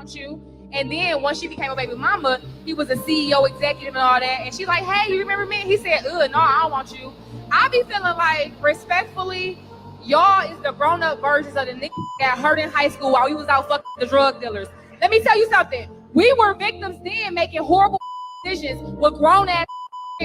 want you. And then once she became a baby mama, he was a CEO executive and all that. And she's like, hey, you remember me? He said, no, I don't want you. I be feeling like, respectfully, y'all is the grown-up versions of the niggas that hurt in high school while we was out fucking the drug dealers. Let me tell you something. We were victims then making horrible decisions with grown-ass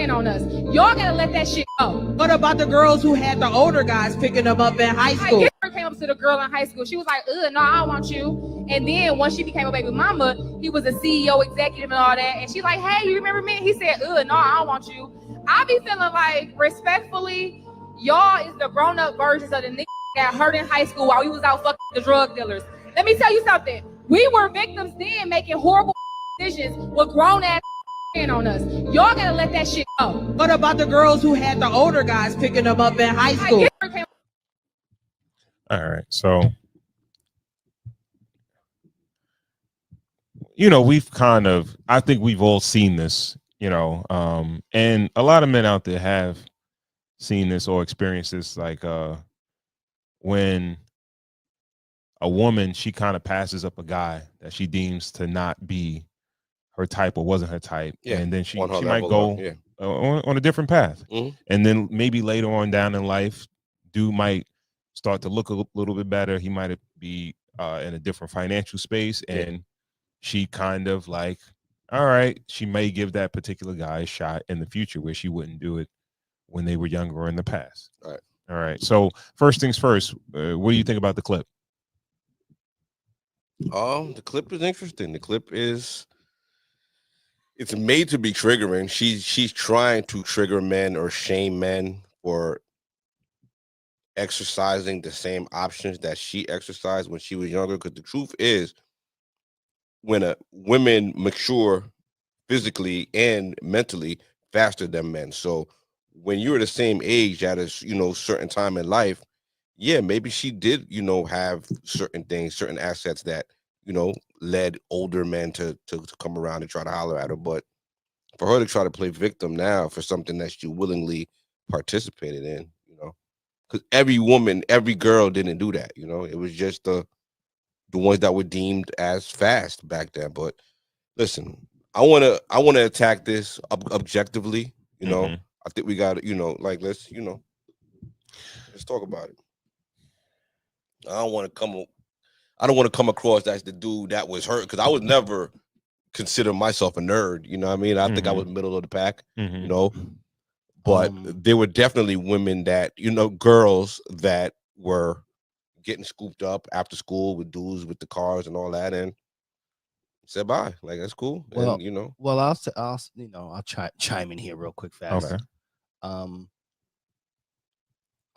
on us. Y'all gotta let that shit go. What about the girls who had the older guys picking them up in high school? I came up to the girl in high school. She was like, no, I don't want you. And then once she became a baby mama, he was a CEO executive and all that. And she's like, hey, you remember me? He said, no, I don't want you. I be feeling like, respectfully, y'all is the grown-up versions of the niggas that hurt in high school while we was out fucking the drug dealers. Let me tell you something. We were victims then making horrible decisions with grown-ass on us. Y'all gotta let that shit go. What about the girls who had the older guys picking them up in high school? All right, so I think we've all seen this, and a lot of men out there have seen this or experienced this, like when a woman, she kind of passes up a guy that she deems to not be her type or wasn't her type, and then she might go on a different path, and then maybe later on down in life, dude might start to look a little bit better. He might be in a different financial space, and she kind of like, all right, she may give that particular guy a shot in the future where she wouldn't do it when they were younger or in the past. All right. So first things first, what do you think about the clip? The clip is interesting. The clip is. It's made to be triggering. She's trying to trigger men or shame men for exercising the same options that she exercised when she was younger. Because the truth is, when women mature physically and mentally faster than men. So when you're the same age at a certain time in life, maybe she did have certain things, certain assets that led older men to come around and try to holler at her. But for her to try to play victim now for something that she willingly participated in, because every woman, every girl didn't do that. It was just the ones that were deemed as fast back then. But listen, I want to attack this objectively. I think we got let's talk about it. I don't want to come across as the dude that was hurt, because I was never consider myself a nerd. You know what I mean? I think I was middle of the pack, but there were definitely women that, girls that were getting scooped up after school with dudes with the cars and all that, and said bye. Like, that's cool. Well, and, well, I'll chime in here real quick fast. Okay. All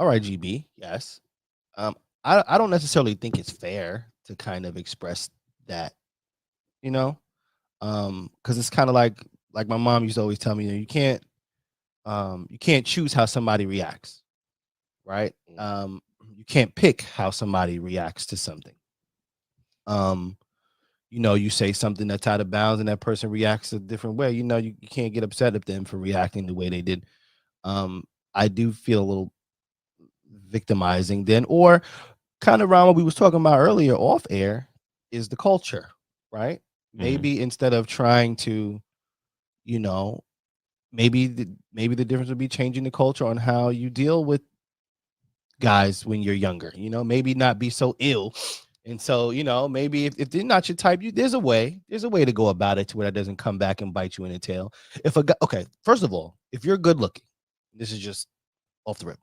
right, GB. Yes. I don't necessarily think it's fair to kind of express that, because it's kind of like my mom used to always tell me, you can't choose how somebody reacts, right? You can't pick how somebody reacts to something. You say something that's out of bounds and that person reacts a different way. You can't get upset at them for reacting the way they did. I do feel a little victimizing then, or kind of around what we was talking about earlier off air, is the culture, right? Maybe instead of trying to, maybe the difference would be changing the culture on how you deal with guys when you're younger, maybe not be so ill. And so, maybe if they're not your type, there's a way to go about it to where that doesn't come back and bite you in the tail. Okay, first of all, if you're good looking, this is just off the rip.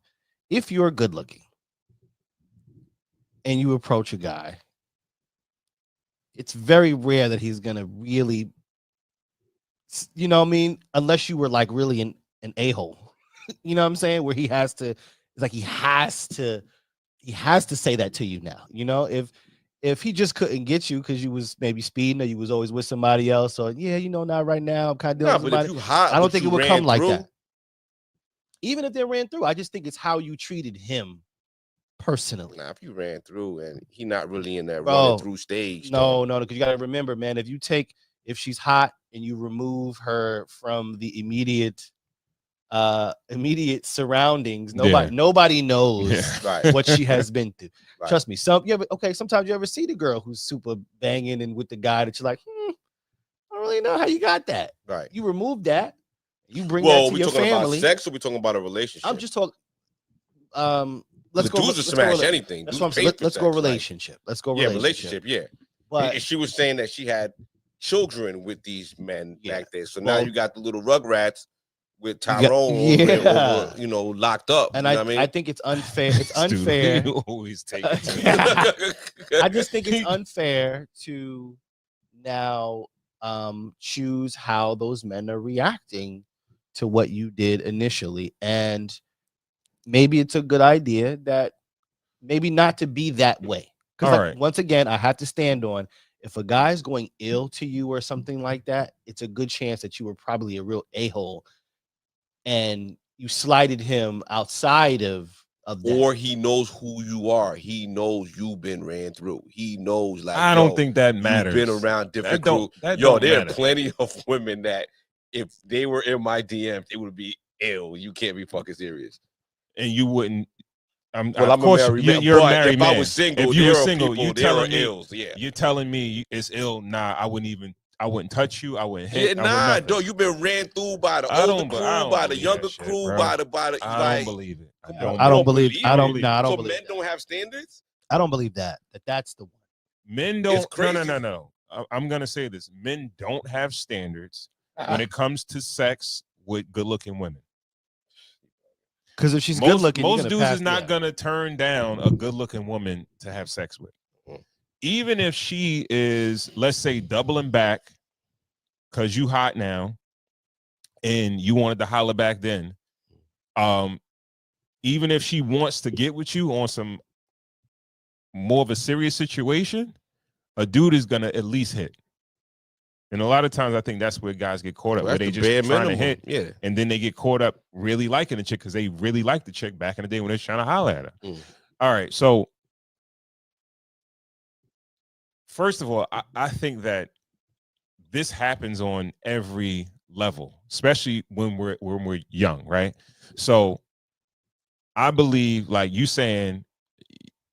If you're good looking and you approach a guy, it's very rare that he's going to really, unless you were like really an a-hole, where he has to say that to you now, if he just couldn't get you because you was maybe speeding or you was always with somebody else, or not right now, I'm kind of dealing with somebody. I don't think it would come like that. Even if they ran through, I just think it's how you treated him personally. Now, if you ran through and he not really in that running through stage. No, because you got to remember, man, if she's hot and you remove her from the immediate immediate surroundings. Nobody knows Right. what she has been through. Right. Trust me. Sometimes you ever see the girl who's super banging and with the guy that you're like, I don't really know how you got that. Right. You remove that. You bring Well, that to we your talking family. about sex or we talking about a relationship? I'm just talking. Let's go. Dudes will smash anything. That's what I'm saying. Let's go relationship. Let's go relationship. Yeah. But and she was saying that she had children with these men back there. So now Well, you got the little Rugrats with Tyrone over, locked up. And I mean? I think it's unfair. It's unfair. You always take it to I just think it's unfair to now choose how those men are reacting to what you did initially. And maybe it's a good idea that maybe not to be that way. Because once again, I have to stand on, if a guy's going ill to you or something like that, it's a good chance that you were probably a real a-hole and you slighted him outside of that. Or he knows who you are. He knows you've been ran through. He knows, like, I don't think that matters. You've been around different crew. There are plenty of women that if they were in my DMs, it would be ill. You can't be fucking serious. And you wouldn't. I'm a married man. You're a married man. If I was single, if you were single, you telling me ills. Yeah. You're telling me it's ill. Nah, I wouldn't touch you. I wouldn't hit. Dog, you've been ran through by the older crew, by the younger crew, by the. I don't believe it. I don't believe. I don't. No, I don't so believe. Men don't have standards. I don't believe that. That's the one. Men don't. No. I'm gonna say this. Men don't have standards when it comes to sex with good-looking women. Because if she's good looking, most dudes is not gonna turn down a good looking woman to have sex with, even if she is, let's say, doubling back because you hot now, and you wanted to holler back then. Even if she wants to get with you on some more of a serious situation, a dude is gonna at least hit. And a lot of times, I think that's where guys get caught up, where they just trying to hit, and then they get caught up really liking the chick because they really liked the chick back in the day when they're trying to holler at her. All right, so first of all, I think that this happens on every level, especially when we're young, right? So I believe, like you saying,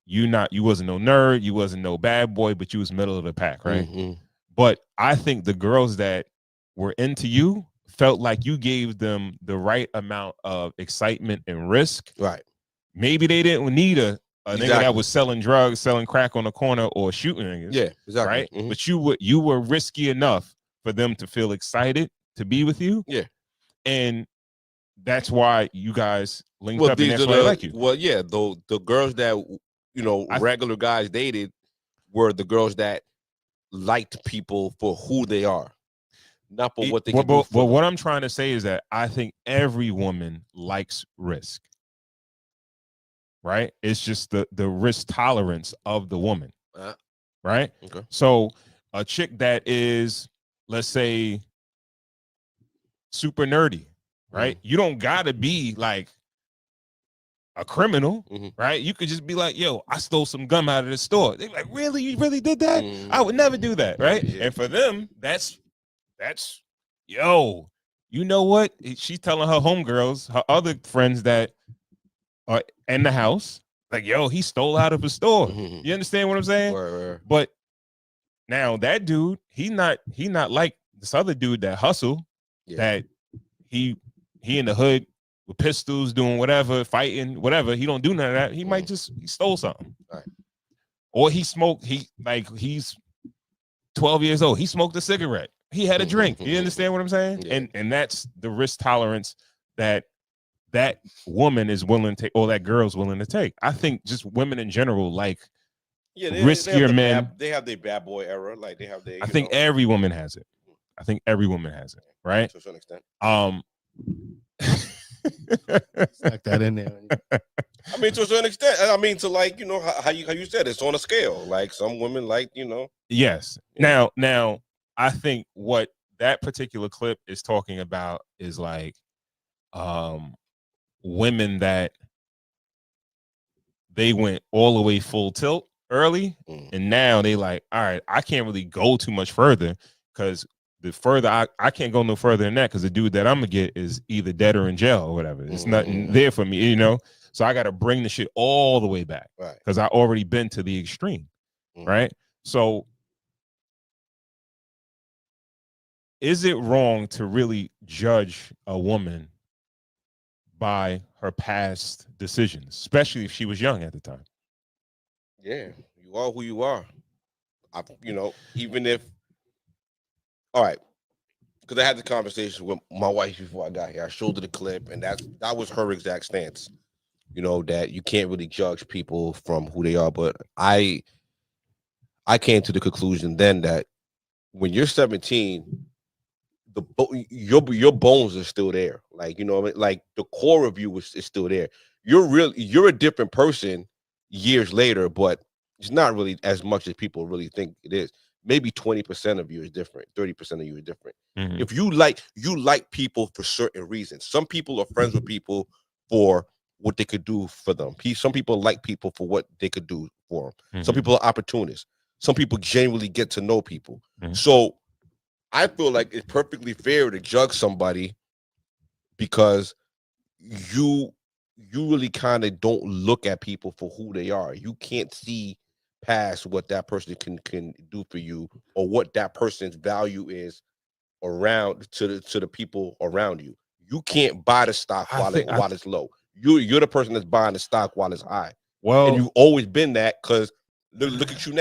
you wasn't no nerd, you wasn't no bad boy, but you was middle of the pack, right? Mm-hmm. But I think the girls that were into you felt like you gave them the right amount of excitement and risk. Right. Maybe they didn't need a nigga that was selling drugs, selling crack on the corner, or shooting niggas. Yeah, exactly. Right. Mm-hmm. But you were risky enough for them to feel excited to be with you. Yeah. And that's why you guys linked up, and that's why I like you. Well, yeah, though the girls that regular guys dated were the girls that liked people for who they are, not for what they can do. But what I'm trying to say is that I think every woman likes risk. Right? It's just the risk tolerance of the woman. Right? Okay. So a chick that is, let's say, super nerdy, right? You don't gotta be like a criminal, right? You could just be like, yo, I stole some gum out of the store. They're like, really? You really did that? I would never do that, right? Yeah. And for them, that's yo, you know what? She's telling her homegirls, her other friends that are in the house, like, yo, he stole out of a store. You understand what I'm saying? Right. But now that dude, he not like this other dude that hustle, that he in the hood with pistols, doing whatever, fighting, whatever. He don't do none of that. He might just he stole something. Right. Or he smoked, he's 12 years old. He smoked a cigarette. He had a drink. You understand what I'm saying? Yeah. And that's the risk tolerance that woman is willing to take, or that girl's willing to take. I think just women in general like riskier men. They have their bad boy era. Like they have their. I think every woman has it. I think every woman has it, right? To some extent. Stack that in there. I mean, to a certain extent. I mean, to like, how you said, it's on a scale. Like some women like, Yes. Now, I think what that particular clip is talking about is like women that they went all the way full tilt early, and now they like, all right, I can't really go too much further because the further I can't go no further than that because the dude that I'm gonna get is either dead or in jail or whatever. It's nothing there for me, you know. So I got to bring the shit all the way back because I already been to the extreme, right? So is it wrong to really judge a woman by her past decisions, especially if she was young at the time? Yeah, you are who you are. Even if, all right, because I had the conversation with my wife before I got here. I showed her the clip, and that was her exact stance. That you can't really judge people from who they are. But I came to the conclusion then that when you're 17, your bones are still there. Like, like the core of you is still there. You're a different person years later, but it's not really as much as people really think it is. Maybe 20% of you is different, 30% of you is different. If you like people for certain reasons. Some people are friends with people for what they could do for them. Some people like people for what they could do for them. Some people are opportunists. Some people genuinely get to know people. So I feel like it's perfectly fair to judge somebody because you really kind of don't look at people for who they are. You can't see past what that person can do for you or what that person's value is around to the people around you. You can't buy the stock while it's low. You're the person that's buying the stock while it's high. Well, and you've always been that because look at you now.